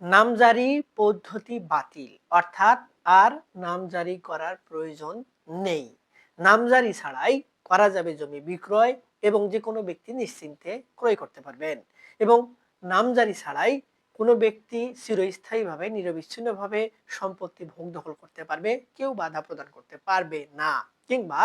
নামজারি পদ্ধতি বাতিল, অর্থাৎ আর নামজারি করার প্রয়োজন নেই। নামজারি ছাড়াই করা যাবে জমি বিক্রয় এবং যে কোনো ব্যক্তি নিশ্চিন্তে ক্রয় করতে পারবেন। এবং নামজারি ছাড়াই কোনো ব্যক্তি চিরস্থায়ীভাবে নিরবিচ্ছিন্নভাবে সম্পত্তি ভোগ দখল করতে পারবে, কেউ বাধা প্রদান করতে পারবে না। কিংবা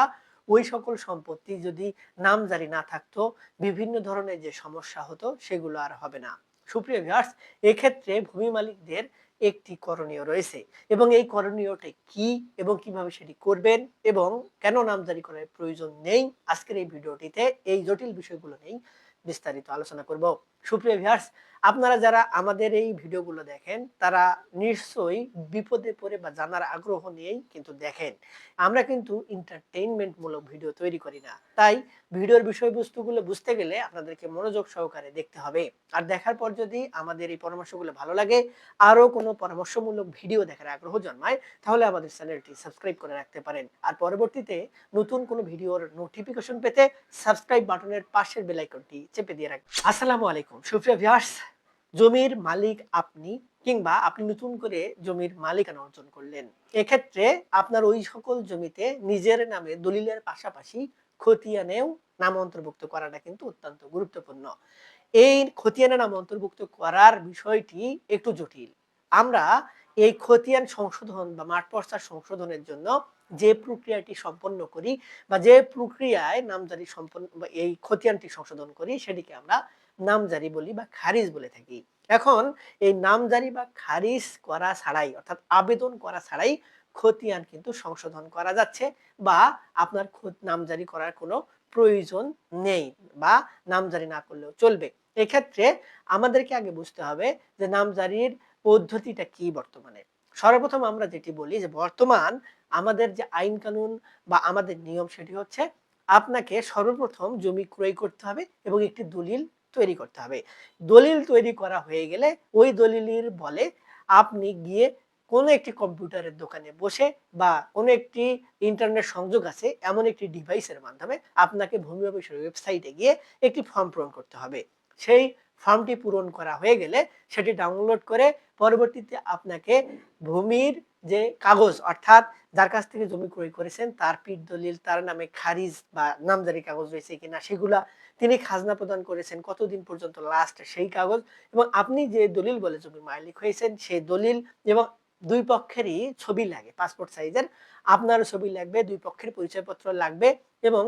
ওই সকল সম্পত্তি যদি নামজারি না থাকতো বিভিন্ন ধরনের যে সমস্যা হতো সেগুলো আর হবে না। সুপ্রিয় ভিউয়ার্স, এক্ষেত্রে ভূমি মালিকদের একটি করণীয় রয়েছে এবং এই করণীয়টা কি এবং কিভাবে সেটি করবেন এবং কেন নামজারি করার প্রয়োজন নেই, আজকের এই ভিডিওটিতে এই জটিল বিষয়গুলো নিয়ে বিস্তারিত আলোচনা করব। সুপ্রিয় ভিউয়ার্স, আপনারা যারা আমাদের এই ভিডিওগুলো দেখেন তারা নিশ্চয়ই বিপদে পড়ে বা জানার আগ্রহ নিয়েই কিন্তু দেখেন। আমরা কিন্তু এন্টারটেইনমেন্ট মূলক ভিডিও তৈরি করি না, তাই ভিডিওর বিষয়বস্তুগুলো বুঝতে গেলে আপনাদেরকে মনোযোগ সহকারে দেখতে হবে। আর দেখার পর যদি আমাদের এই পরামর্শগুলো ভালো লাগে, আরো কোনো পরামর্শমূলক ভিডিও দেখার আগ্রহ জন্মায়, তাহলে আমাদের চ্যানেলটি সাবস্ক্রাইব করে রাখতে পারেন। আর পরবর্তীতে নতুন কোনো ভিডিওর নোটিফিকেশন পেতে সাবস্ক্রাইব বাটনের পাশের বেল আইকনটি চেপে দিয়ে রাখবেন। আসসালামু আলাইকুম সুপ্রিয় ভিউয়ার্স, জমির মালিক আপনি কিংবা আপনি নতুন করে জমির মালিকানা অর্জন করলেন। এক্ষেত্রে আপনার ওই সকল জমিতে নিজের নামে দলিলের পাশাপাশি খতিয়ানেও নাম অন্তর্ভুক্ত করাটা কিন্তু অত্যন্ত গুরুত্বপূর্ণ। এই খতিয়ানে নাম অন্তর্ভুক্ত করার বিষয়টি একটু জটিল। আমরা এই খতিয়ান সংশোধন বা মাঠ পর্চার সংশোধনের জন্য যে প্রক্রিয়াটি সম্পন্ন করি বা যে প্রক্রিয়ায় নামজারি সম্পন্ন বা এই খতিয়ানটি সংশোধন করি সেটিকে আমরা নামজারি বলি বা খারিজ বলে থাকি। এখন এই নামজারি বা খারিজ করা ছাড়াই, অর্থাৎ আবেদন করা ছাড়াই খতিয়ান কিন্তু সংশোধন করা যাচ্ছে বা আপনার নামজারি করার কোনো প্রয়োজন নেই বা নামজারি না করলেও চলবে। এক্ষেত্রে আমাদেরকে আগে বুঝতে হবে যে নামজারির পদ্ধতিটা কি বর্তমানে। সর্বপ্রথম আমরা যেটি বলি যে বর্তমান আমাদের যে আইন কানুন বা আমাদের নিয়ম সেটি হচ্ছে আপনাকে সর্বপ্রথম জমি ক্রয় করতে হবে এবং একটি দলিল তৈরি করতে হবে। দলিল তৈরি করা হয়ে গেলে ওই দলিলের বলে আপনি গিয়ে কোনো একটি কম্পিউটারের দোকানে বসে বা কোনো একটি ইন্টারনেট সংযোগ আছে এমন একটি ডিভাইসের মাধ্যমে আপনাকে ভূমি অফিসের ওয়েবসাইটে গিয়ে একটি ফর্ম পূরণ করতে হবে। সেই ফর্মটি পূরণ করা হয়ে গেলে সেটি ডাউনলোড করে পরবর্তীতে আপনাকে ভূমির যে কাগজ, অর্থাৎ যার কাছ থেকে জমি ক্রয় করেছেন তার পিঠ দলিল, তার নামে খারিজ বা নামজারি কাগজ রয়েছে কিনা সেগুলা, তিনি খাজনা প্রদান করেছেন কতদিন পর্যন্ত লাস্ট সেই কাগজ, এবং আপনি যে দলিল বলে জমির মালিক হয়েছেন সেই দলিল, এবং দুই পক্ষেরই ছবি লাগে পাসপোর্ট সাইজের, আপনারও ছবি লাগবে, দুই পক্ষের পরিচয়পত্র লাগবে এবং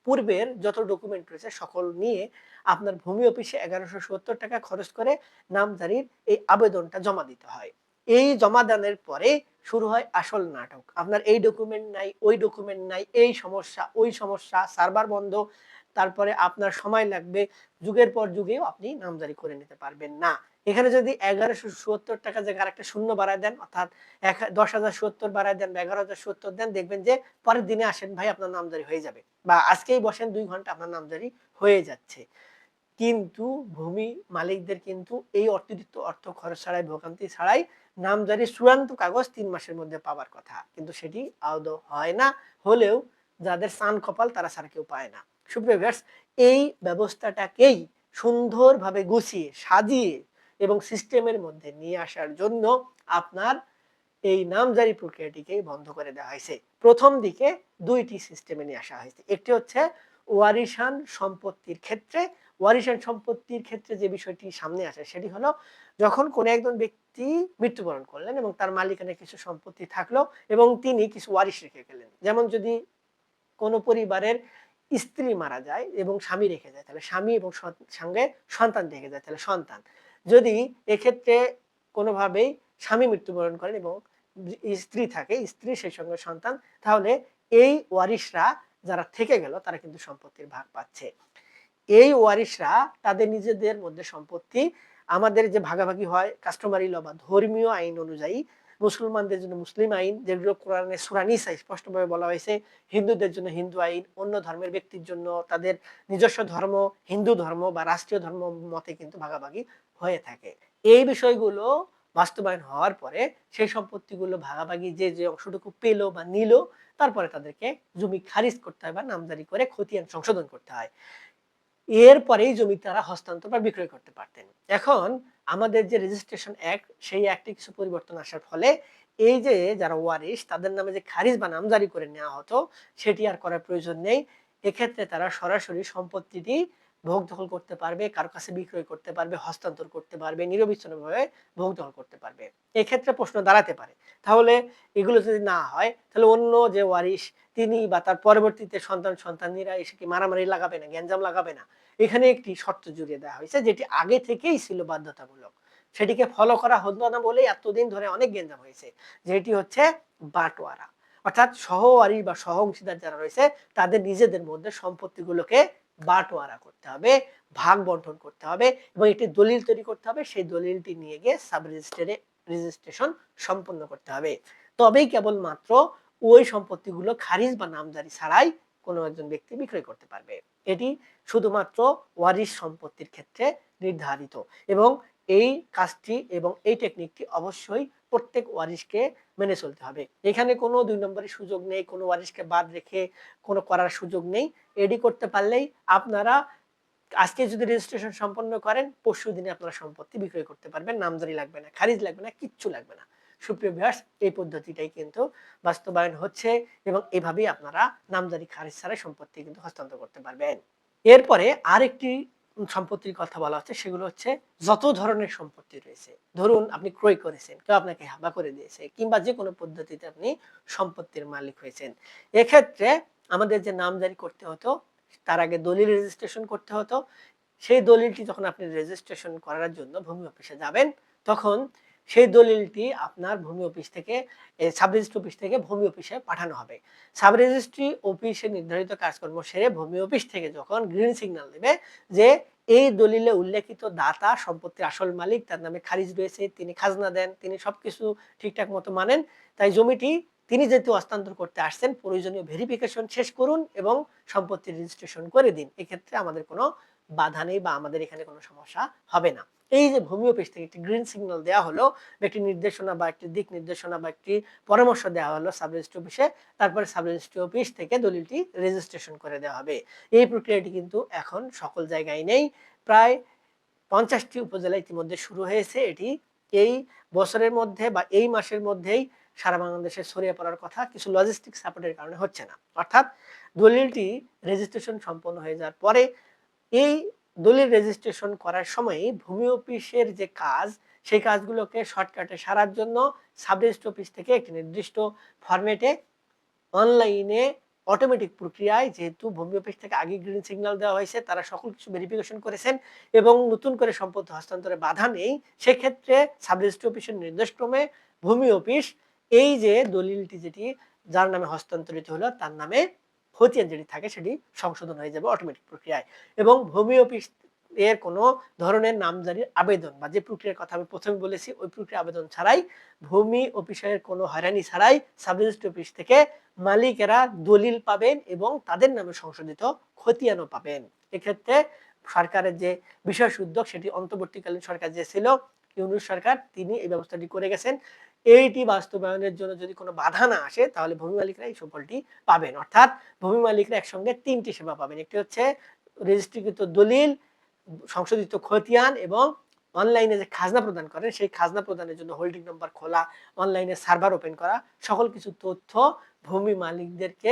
পূর্বের যত ডকুমেন্ট রয়েছে সকল নিয়ে আপনার ভূমি অফিসে ১১৭০ টাকা খরচ করে নামজারির এই আবেদনটা জমা দিতে হয়। এই জমা দানের পরে শুরু হয় আসল নাটক। আপনার এই ডকুমেন্ট নাই, ওই ডকুমেন্ট নাই, এই সমস্যা, ওই সমস্যা, সার্ভার বন্ধ, তারপরে আপনার সময় লাগবে, যুগের পর যুগেও আপনি নামজারি করে নিতে পারবেন না। এখানে যদি ১১৭০ টাকা জায়গায় আরেকটা শূন্য বাড়ায় দেন, অর্থাৎ ১০,০৭০ বাড়ায় দেন বা ১১,০৭০ দেন, দেখবেন যে পরের দিনে আসেন ভাই আপনার নামজারি হয়ে যাবে, বা আজকেই বসেন ২ ঘন্টা আপনার নামজারি হয়ে যাচ্ছে। কিন্তু ভূমি মালিকদের কিন্তু এই অতিরিক্ত অর্থ খরচ ছাড়াই, ভোগান্তি ছাড়াই নামজারির চূড়ান্ত কাগজ ৩ মাসের মধ্যে পাওয়ার কথা। কিন্তু সেটি আদৌ হয় না। হলেও যাদের চান কপাল তারা ছাড়া কেউ পায় না। সুপ্রিয় ভিউয়ার্স, এই ব্যবস্থাটাকেই সুন্দরভাবে গুছিয়ে, সাজিয়ে এবং সিস্টেমের মধ্যে নিয়ে আসার জন্য আপনার এই নামজারি প্রক্রিয়াটিকেই বন্ধ করে দেওয়া হয়েছে। প্রথম দিকে ২ টি সিস্টেমে নিয়ে আসা হয়েছে। একটি হচ্ছে ওয়ারিশান সম্পত্তির ক্ষেত্রে। ওয়ারিশান সম্পত্তির ক্ষেত্রে যে বিষয়টি সামনে আসে সেটি হলো, যখন কোনো একজন ব্যক্তি মৃত্যুবরণ করলেন এবং তার মালিকানায় কিছু সম্পত্তি থাকলো এবং তিনি কিছু ওয়ারিশ রেখে গেলেন। যেমন যদি কোনো পরিবারের স্ত্রী মারা যায় এবং স্বামী রেখে যায় তাহলে স্বামী এবং সঙ্গে সন্তান রেখে যায় তাহলে সন্তান। যদি এক্ষেত্রে কোনোভাবেই স্বামী মৃত্যুবরণ করেন এবং স্ত্রী থাকে, স্ত্রী সেই সঙ্গে সন্তান, তাহলে এই ওয়ারিশরা যারা থেকে গেল তারা কিন্তু সম্পত্তির ভাগ পাচ্ছে। এই ওয়ারিশরা তাদের নিজেদের মধ্যে সম্পত্তি, আমাদের যে ভাগাভাগি হয় কাস্টমারি ল বা ধর্মীয় আইন অনুযায়ী, মুসলমানদের জন্য মুসলিম আইন যেগুলো কোরআনে সূরা নিসায় স্পষ্টভাবে বলা হয়েছে, হিন্দুদের জন্য হিন্দু আইন, অন্য ধর্মের ব্যক্তির জন্য তাদের নিজস্ব ধর্ম, হিন্দু ধর্ম বা রাষ্ট্রীয় ধর্ম মতে কিন্তু ভাগাভাগি হয়ে থাকে। এই বিষয়গুলো বাস্তবায়ন হওয়ার পরে সেই সম্পত্তিগুলো ভাগাভাগি যে অংশটুকু পেল বা নিল, তারপরে তাদেরকে জমি খারিজ করতে হয় বা নামজারি করে খতিয়ান সংশোধন করতে হয়। এরপরেই জমি তারা হস্তান্তর বা বিক্রয় করতে পারতেন। এখন আমাদের যে রেজিস্ট্রেশন অ্যাক্ট, সেই অ্যাক্টে কিছু পরিবর্তন আসার ফলে এই যে যারা ওয়ারিশ তাদের নামে যে খারিজ বা নামজারি করে নেওয়া হতো সেটি আর করার প্রয়োজন নেই। এক্ষেত্রে তারা সরাসরি সম্পত্তিটি ভোগ দখল করতে পারবে, কারো কাছে বিক্রয় করতে পারবে, হস্তান্তর করতে পারবে, নিরবিচ্ছিন্নভাবে ভোগ দখল করতে পারবে। এক্ষেত্রে প্রশ্ন দাঁড়াতে পারে, তাহলে এগুলো যদি না হয় তাহলে অন্য যে ওয়ারিশ তিনি বা তার পরবর্তীতে সন্তানেরা এসে কি মারামারি লাগাবে না, গ্যাঞ্জাম লাগাবে না? এখানে একটি শর্ত জুড়ে দেওয়া হয়েছে যেটি আগে থেকেই ছিল বাধ্যতামূলক। সেটিকে ফলো করা হলো না বলেই এতদিন ধরে অনেক গ্যাঞ্জাম হয়েছে। যেটি হচ্ছে বাটোয়ারা। অর্থাৎ সহওয়ারিশ বা সহ অংশীদার যারা রয়েছে তাদের নিজেদের মধ্যে সম্পত্তিগুলোকে বাটোয়ারা করতে হবে, ভাগ বন্টন করতে হবে এবং একটি দলিল তৈরি করতে হবে। সেই দলিলটি নিয়ে গিয়ে সাব রেজিস্ট্রারে রেজিস্ট্রেশন সম্পন্ন করতে হবে। তবেই কেবলমাত্র ওই সম্পত্তিগুলো খারিজ বা নামজারি ছাড়াই কোনো একজন ব্যক্তি বিক্রয় করতে পারবে। এটি শুধুমাত্র ওয়ারিশ সম্পত্তির ক্ষেত্রে নির্ধারিত এবং এই কাজটি এবং এই টেকনিকটি অবশ্যই প্রত্যেক ওয়ারিশকে মেনে চলতে হবে। এখানে কোনো ২ নম্বরের সুযোগ নেই, কোনো ওয়ারিশকে বাদ রেখে কোনো করার সুযোগ নেই। এটি করতে পারলেই আপনারা আজকে যদি রেজিস্ট্রেশন সম্পন্ন করেন, পরশুদিনে আপনারা সম্পত্তি বিক্রয় করতে পারবেন। নামজারি লাগবে না, খারিজ লাগবে না, কিচ্ছু লাগবে না। সুপ্রিয় ভিউয়ার্স, এই পদ্ধতিটাই কিন্তু বাস্তবায়ন হচ্ছে এবং এভাবেই আপনারা নামজারি খারিজ ছাড়াই সম্পত্তি কিন্তু হস্তান্তর করতে পারবেন। এরপরে আরেকটি সম্পত্তির কথা বলা হচ্ছে, সেগুলো হচ্ছে যত ধরনের সম্পত্তি রয়েছে। ধরুন আপনি ক্রয় করেছেন, কেউ আপনাকে হাবা করে দিয়েছে কিংবা যেকোনো পদ্ধতিতে আপনি সম্পত্তির মালিক হয়েছেন। এক্ষেত্রে আমাদের যে নামজারি করতে হতো, তার আগে দলিল রেজিস্ট্রেশন করতে হতো। সেই দলিলটি যখন আপনি রেজিস্ট্রেশন করার জন্য ভূমি অফিসে যাবেন, তখন সেই দলিলটি আপনার ভূমি অফিস থেকে সাব রেজিস্ট্রি অফিস থেকে ভূমি অফিসে পাঠানো হবে। সাব রেজিস্ট্রি অফিসে নির্ধারিত কাজকর্ম সেরে ভূমি অফিস থেকে যখন গ্রিন সিগন্যাল দেবে যে এই দলিলে উল্লেখিত দাতা সম্পত্তির আসল মালিক, তার নামে খারিজ রয়েছে, তিনি খাজনা দেন, তিনি সবকিছু ঠিকঠাক মতো মানেন, তাই জমিটি তিনি যেহেতু হস্তান্তর করতে আসছেন, প্রয়োজনীয় ভেরিফিকেশন শেষ করুন এবং সম্পত্তির রেজিস্ট্রেশন করে দিন। এক্ষেত্রে আমাদের কোনো বাধা নেই বা আমাদের এখানে কোনো সমস্যা হবে না। এই যে ভূমি অফিস থেকে একটি গ্রিন সিগন্যাল দেওয়া হলো, একটি নির্দেশনা বা একটি দিক নির্দেশনা বা একটি পরামর্শ দেওয়া হলো সাব রেজিস্ট্রি অফিসে, তারপরে সাব রেজিস্ট্রি অফিস থেকে দলিলটি রেজিস্ট্রেশন করে দেওয়া হবে। এই প্রক্রিয়াটি কিন্তু এখন সকল জায়গায় নেই। প্রায় ৫০টি উপজেলা ইতিমধ্যে শুরু হয়েছে। এটি এই বছরের মধ্যে বা এই মাসের মধ্যেই সারা বাংলাদেশে ছড়িয়ে পড়ার কথা। কিছু লজিস্টিক সাপোর্টের কারণে হচ্ছে না। অর্থাৎ দলিলটি রেজিস্ট্রেশন সম্পন্ন হয়ে যাওয়ার পরে এই দলিল রেজিস্ট্রেশন করার সময়ই ভূমি অফিসের যে কাজ, সেই কাজগুলোকে শর্টকাটে সারার জন্য সাব রেজিস্ট্রি অফিস থেকে একটি নির্দিষ্ট ফরম্যাটে অনলাইনে অটোমেটিক প্রক্রিয়ায়, যেহেতু ভূমি অফিস থেকে আগে গ্রিন সিগন্যাল দেওয়া হয়েছে, তারা সকল কিছু ভেরিফিকেশন করেছেন এবং নতুন করে সম্পত্তি হস্তান্তরে বাধা নেই। সেক্ষেত্রে সাব রেজিস্ট্রি অফিসের নির্দেশক্রমে ভূমি অফিস এই যে দলিলটি যেটি যার নামে হস্তান্তরিত হলো তার নামে খতিয়ান যেটি থাকে সেটি সংশোধন হয়ে যাবে অটোমেটিক প্রক্রিয়ায় এবং ভূমি অফিস এর কোনো ধরনের নামজারির আবেদন বা যে প্রক্রিয়ার কথা আমি প্রথমে বলেছি ওই প্রক্রিয়া আবেদন ছাড়াই, ভূমি অফিসের কোনো হয়রানি ছাড়াই সাব রেজিস্ট্রি অফিস থেকে মালিকেরা দলিল পাবেন এবং তাদের নামে সংশোধিত খতিয়ানও পাবেন। এক্ষেত্রে সরকারের যে বিশেষ উদ্যোগ, সেটি অন্তর্বর্তীকালীন সরকার যে ছিল ইউনূস সরকার, তিনি এই ব্যবস্থাটি করে গেছেন। এইটি বাস্তবায়নের জন্য যদি কোনো বাধা না আসে তাহলে ভূমি মালিকরা এই সুফলটি পাবেন। অর্থাৎ ভূমি মালিকরা একসঙ্গে ৩ টি সেবা পাবেন। একটি হচ্ছে রেজিস্ট্রিকৃত দলিল, সংশোধিত খতিয়ান এবং অনলাইনে যে খাজনা প্রদান করেন সেই খাজনা প্রদানের জন্য হোল্ডিং নম্বর খোলা, অনলাইনে সার্ভার ওপেন করা, সকল কিছু তথ্য ভূমি মালিকদেরকে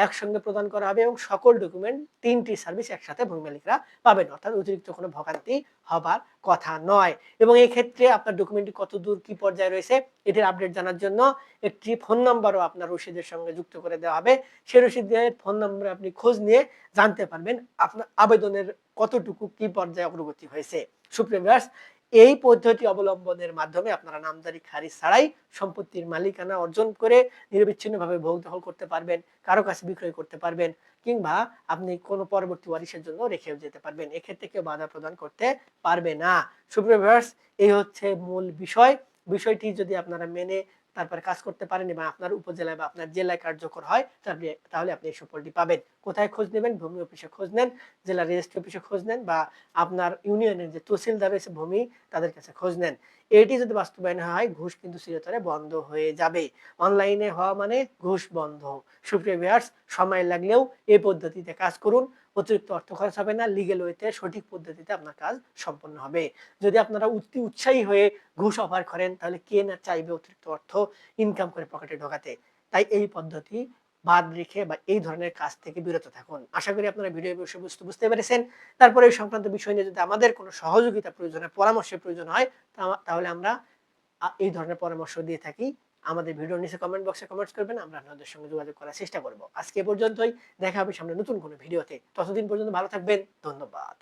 একসঙ্গে প্রদান করা হবে এবং সকল ডকুমেন্ট ৩টি সার্ভিস একসাথে ভূমি মালিকরা পাবেন। অর্থাৎ অতিরিক্ত কোনো ভোগান্তি হবার কথা নয় এবং এই ক্ষেত্রে আপনার ডকুমেন্টটি কতদূর কি পর্যায়ে রয়েছে এটির আপডেট জানার জন্য একটি ফোন নাম্বারও আপনার রসিদের সঙ্গে যুক্ত করে দেওয়া হবে। সেই রসিদের ফোন নম্বরে আপনি খোঁজ নিয়ে জানতে পারবেন আপনার আবেদনের কতটুকু কি পর্যায়ে অগ্রগতি হয়েছে। সুপ্রিয় ভিউয়ার্স, এই পদ্ধতি অবলম্বনের মাধ্যমে আপনারা নামজারি খারিজ ছাড়াই সম্পত্তির মালিকানা অর্জন করে নিরবিচ্ছিন্নভাবে ভোগ দখল করতে পারবেন, কারো কাছে বিক্রয় করতে পারবেন কিংবা আপনি কোনো পরবর্তী ওয়ারিশের জন্য রেখেও যেতে পারবেন। এক্ষেত্রে কেউ বাধা প্রদান করতে পারবে না। সুপ্রিয় ভিউয়ার্স, এই হচ্ছে মূল বিষয়। বিষয়টি যদি আপনারা মেনে তারপরে কাজ করতে পারেন এবং আপনার উপজেলায় বা আপনার জেলায় কার্যকর হয় তাহলে আপনি এই সুফলটি পাবেন। কোথায় খোঁজ নেবেন? ভূমি অফিসে খোঁজ নেন, জেলা রেজিস্ট্রি অফিসে খোঁজ নেন বা আপনার ইউনিয়নের যে তহসিলদার রয়েছে ভূমি, তাদের কাছে খোঁজ নেন। এটি যদি বাস্তবায়ন হয় ঘুষ কিন্তু চিরতরে বন্ধ হয়ে যাবে। অনলাইনে হওয়া মানে ঘুষ বন্ধ। সুপ্রিয় ভিউয়ার্স, সময় লাগলেও এই পদ্ধতিতে কাজ করুন। অতিরিক্ত অর্থ খরচ হবে না, লিগ্যাল ওয়েতে সঠিক পদ্ধতিতে আপনার কাজ সম্পন্ন হবে। যদি আপনারা অতি উৎসাহী হয়ে ঘুষ অফার করেন তাহলে কে না চাইবে অতিরিক্ত অর্থ ইনকাম করে পকেটে ঢোকাতে। তাই এই পদ্ধতি বাদ রেখে বা এই ধরনের কাজ থেকে বিরত থাকুন। আশা করি আপনারা ভিডিওর বিষয়বস্তু বুঝতে পেরেছেন। তারপরে এই সংক্রান্ত বিষয় নিয়ে যদি আমাদের কোনো সহযোগিতা প্রয়োজন হয়, পরামর্শের প্রয়োজন হয় তাহলে আমরা এই ধরনের পরামর্শ দিয়ে থাকি। আমাদের ভিডিওর নিচে কমেন্ট বক্সে কমেন্টস করবেন। আমরা আপনাদের সঙ্গে যোগাযোগ করার চেষ্টা করব। আজকে এ পর্যন্তই। দেখা হবে সামনে নতুন কোনো ভিডিওতে। ততদিন পর্যন্ত ভালো থাকবেন। ধন্যবাদ।